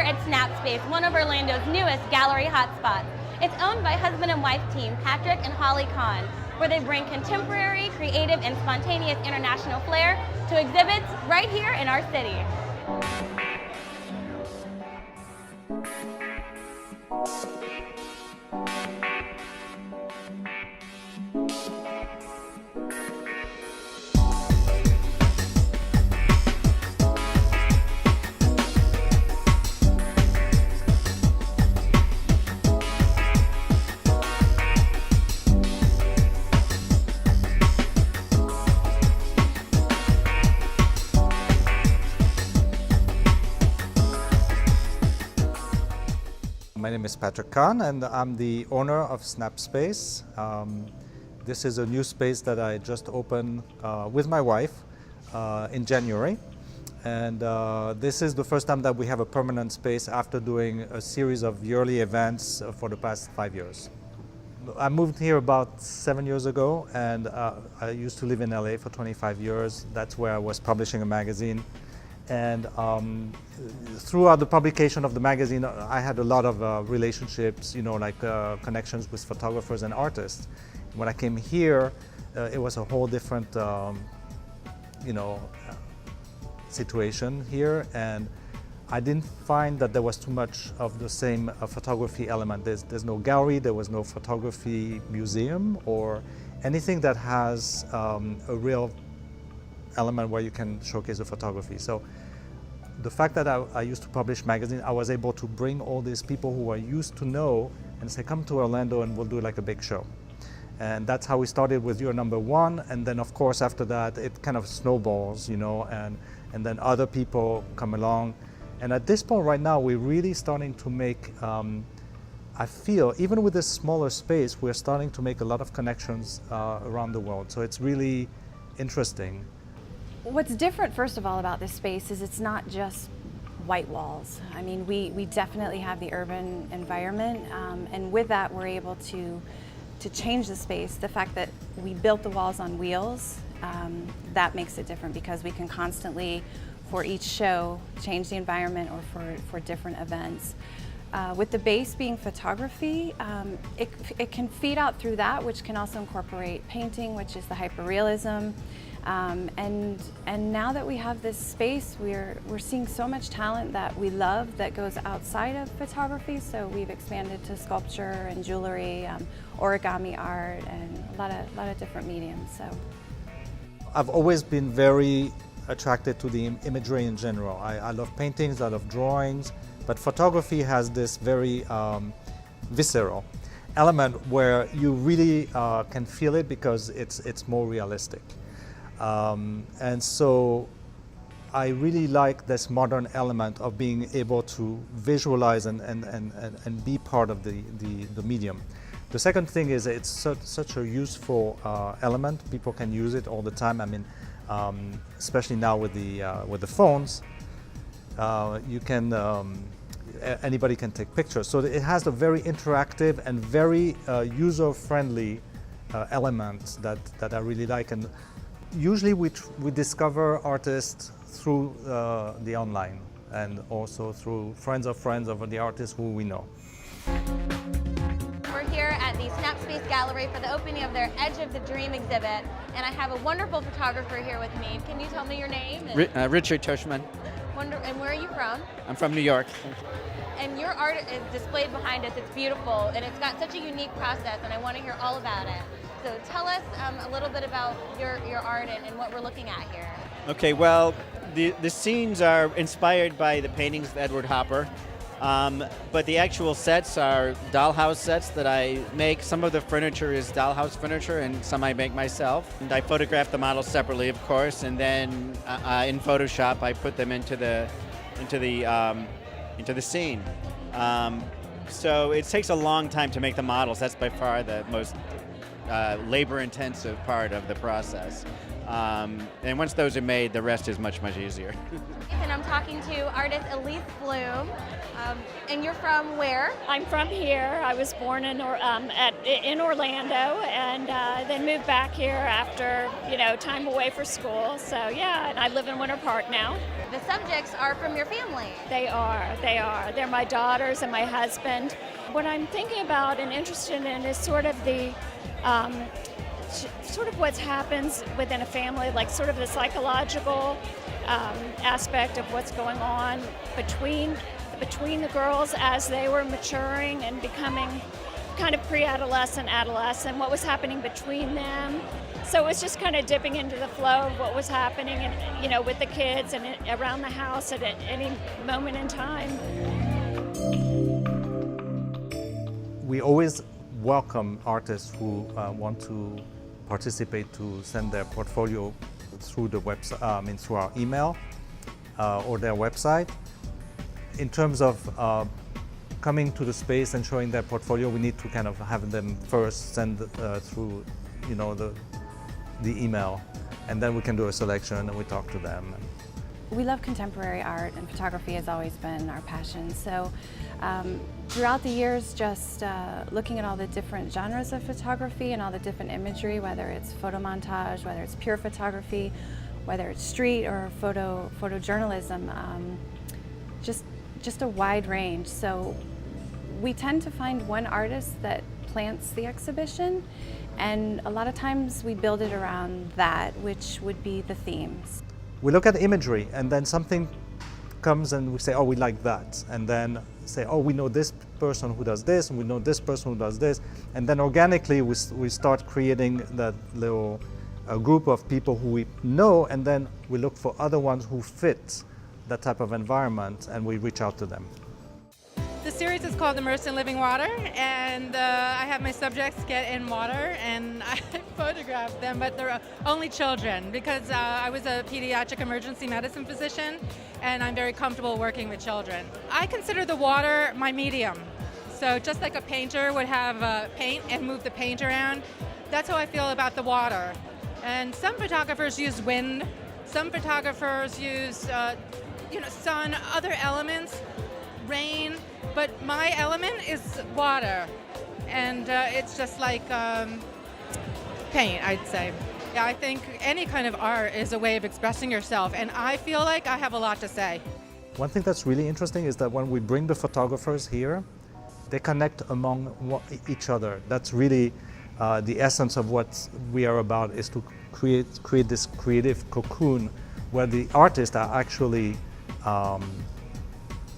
at Snapspace, one of Orlando's newest gallery hotspots. It's owned by husband and wife team Patrick and Holly Kahn, where they bring contemporary, creative, and spontaneous international flair to exhibits right here in our city. My name is Patrick Kahn and I'm the owner of Snapspace. This is a new space that I just opened with my wife in January. And this is the first time that we have a permanent space after doing a series of yearly events for the past 5 years. I moved here about 7 years ago, and I used to live in LA for 25 years. That's where I was publishing a magazine. And throughout the publication of the magazine, I had a lot of relationships, like connections with photographers and artists. When I came here, it was a whole different, situation here, and I didn't find that there was too much of the same photography element. There's no gallery, there was no photography museum or anything that has a real element where you can showcase the photography. So the fact that I used to publish magazine, I was able to bring all these people who I used to know and say, come to Orlando and we'll do like a big show. And that's how we started with Your Number One. And then of course after that, it kind of snowballs, and then other people come along. And at this point right now, we're really starting to make, I feel, even with this smaller space, we're starting to make a lot of connections around the world. So it's really interesting. What's different, first of all, about this space is it's not just white walls. I mean, we definitely have the urban environment, and with that, we're able to change the space. The fact that we built the walls on wheels, that makes it different because we can constantly, for each show, change the environment or for different events. With the base being photography, it can feed out through that, which can also incorporate painting, which is the hyperrealism. And now that we have this space, we're seeing so much talent that we love that goes outside of photography. So we've expanded to sculpture and jewelry, origami art, and a lot of different mediums. So I've always been very attracted to the imagery in general. I love paintings, I love drawings, but photography has this very visceral element where you really can feel it because it's more realistic. And so I really like this modern element of being able to visualize and be part of the medium. The second thing is it's such a useful element. People can use it all the time. I mean, especially now with the phones, you can anybody can take pictures. So it has a very interactive and very user-friendly element that I really like. And usually we discover artists through the online and also through friends of the artists who we know. We're here at the Snapspace Gallery for the opening of their Edge of the Dream exhibit, and I have a wonderful photographer here with me. Can you tell me your name? Richard Tushman. And where are you from? I'm from New York. And your art is displayed behind us. It's beautiful, and it's got such a unique process, and I want to hear all about it. So tell us a little bit about your art and what we're looking at here. Okay, well, the scenes are inspired by the paintings of Edward Hopper, but the actual sets are dollhouse sets that I make. Some of the furniture is dollhouse furniture, and some I make myself. And I photograph the models separately, of course, and then in Photoshop I put them into the scene. So it takes a long time to make the models. That's by far the most labor-intensive part of the process. And once those are made, the rest is much, much easier. And I'm talking to artist Elise Bloom. And you're from where? I'm from here. I was born in Orlando, and then moved back here after time away for school. So yeah, and I live in Winter Park now. The subjects are from your family. They are. They're my daughters and my husband. What I'm thinking about and interested in is sort of the sort of what happens within a family, like sort of the psychological aspect of what's going on between the girls as they were maturing and becoming kind of pre-adolescent, adolescent, what was happening between them. So it was just kind of dipping into the flow of what was happening, and with the kids and around the house at any moment in time. We always welcome artists who want to participate to send their portfolio through the website, through our email or their website. In terms of coming to the space and showing their portfolio, we need to kind of have them first send through, the email, and then we can do a selection and we talk to them. We love contemporary art, and photography has always been our passion. So throughout the years, just looking at all the different genres of photography and all the different imagery, whether it's photomontage, whether it's pure photography, whether it's street or photojournalism, just a wide range. So we tend to find one artist that plants the exhibition, and a lot of times we build it around that, which would be the themes. We look at imagery, and then something comes and we say, oh, we like that. And then say, oh, we know this person who does this, and we know this person who does this. And then organically we start creating that little group of people who we know, and then we look for other ones who fit that type of environment, and we reach out to them. The series is called Immersed in Living Water, and I have my subjects get in water and I photograph them, but they're only children because I was a pediatric emergency medicine physician and I'm very comfortable working with children. I consider the water my medium. So just like a painter would have paint and move the paint around, that's how I feel about the water. And some photographers use wind, some photographers use sun, other elements, rain, but my element is water, and it's just like paint, I'd say. Yeah, I think any kind of art is a way of expressing yourself, and I feel like I have a lot to say. One thing that's really interesting is that when we bring the photographers here, they connect among each other. That's really the essence of what we are about, is to create this creative cocoon where the artists are actually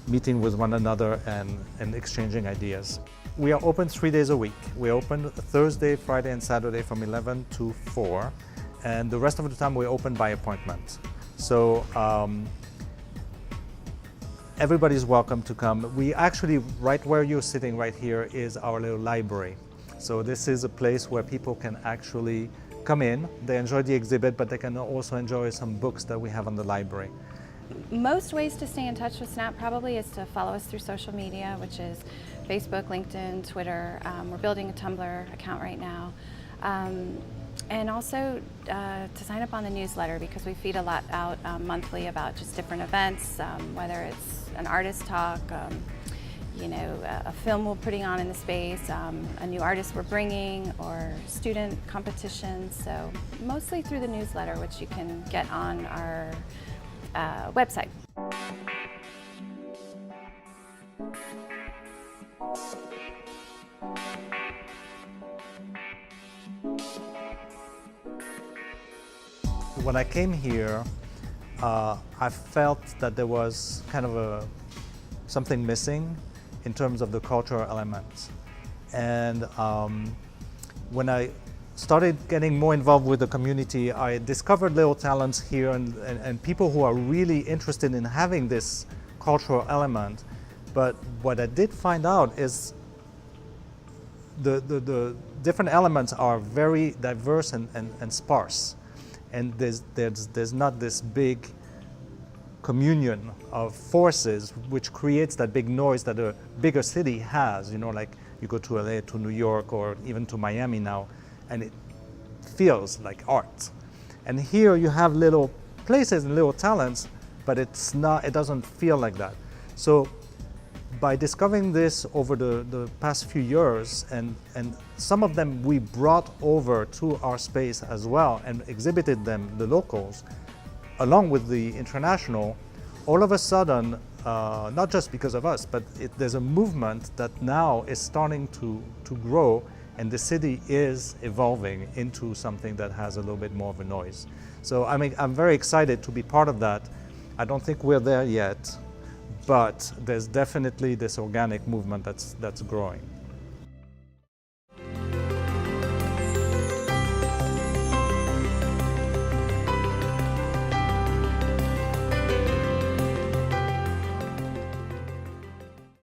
meeting with one another and exchanging ideas. We are open 3 days a week. We open Thursday, Friday, and Saturday from 11 to 4, and the rest of the time we're open by appointment. So everybody's welcome to come. We actually, right where you're sitting right here is our little library. So this is a place where people can actually come in. They enjoy the exhibit, but they can also enjoy some books that we have on the library. Most ways to stay in touch with Snap probably is to follow us through social media, which is Facebook, LinkedIn, Twitter. We're building a Tumblr account right now. And also to sign up on the newsletter, because we feed a lot out monthly about just different events, whether it's an artist talk, a film we're putting on in the space, a new artist we're bringing, or student competitions. So mostly through the newsletter, which you can get on our website. When I came here, I felt that there was kind of something missing in terms of the cultural elements. And when I started getting more involved with the community, I discovered little talents here and people who are really interested in having this cultural element. But what I did find out is the different elements are very diverse and sparse. And there's not this big communion of forces which creates that big noise that a bigger city has, like you go to LA, to New York, or even to Miami now, and it feels like art. And here you have little places and little talents, but it doesn't feel like that. So by discovering this over the past few years, and some of them we brought over to our space as well and exhibited them, the locals, along with the international, all of a sudden, not just because of us, but there's a movement that now is starting to grow, and the city is evolving into something that has a little bit more of a noise. So I'm very excited to be part of that. I don't think we're there yet, but there's definitely this organic movement that's growing.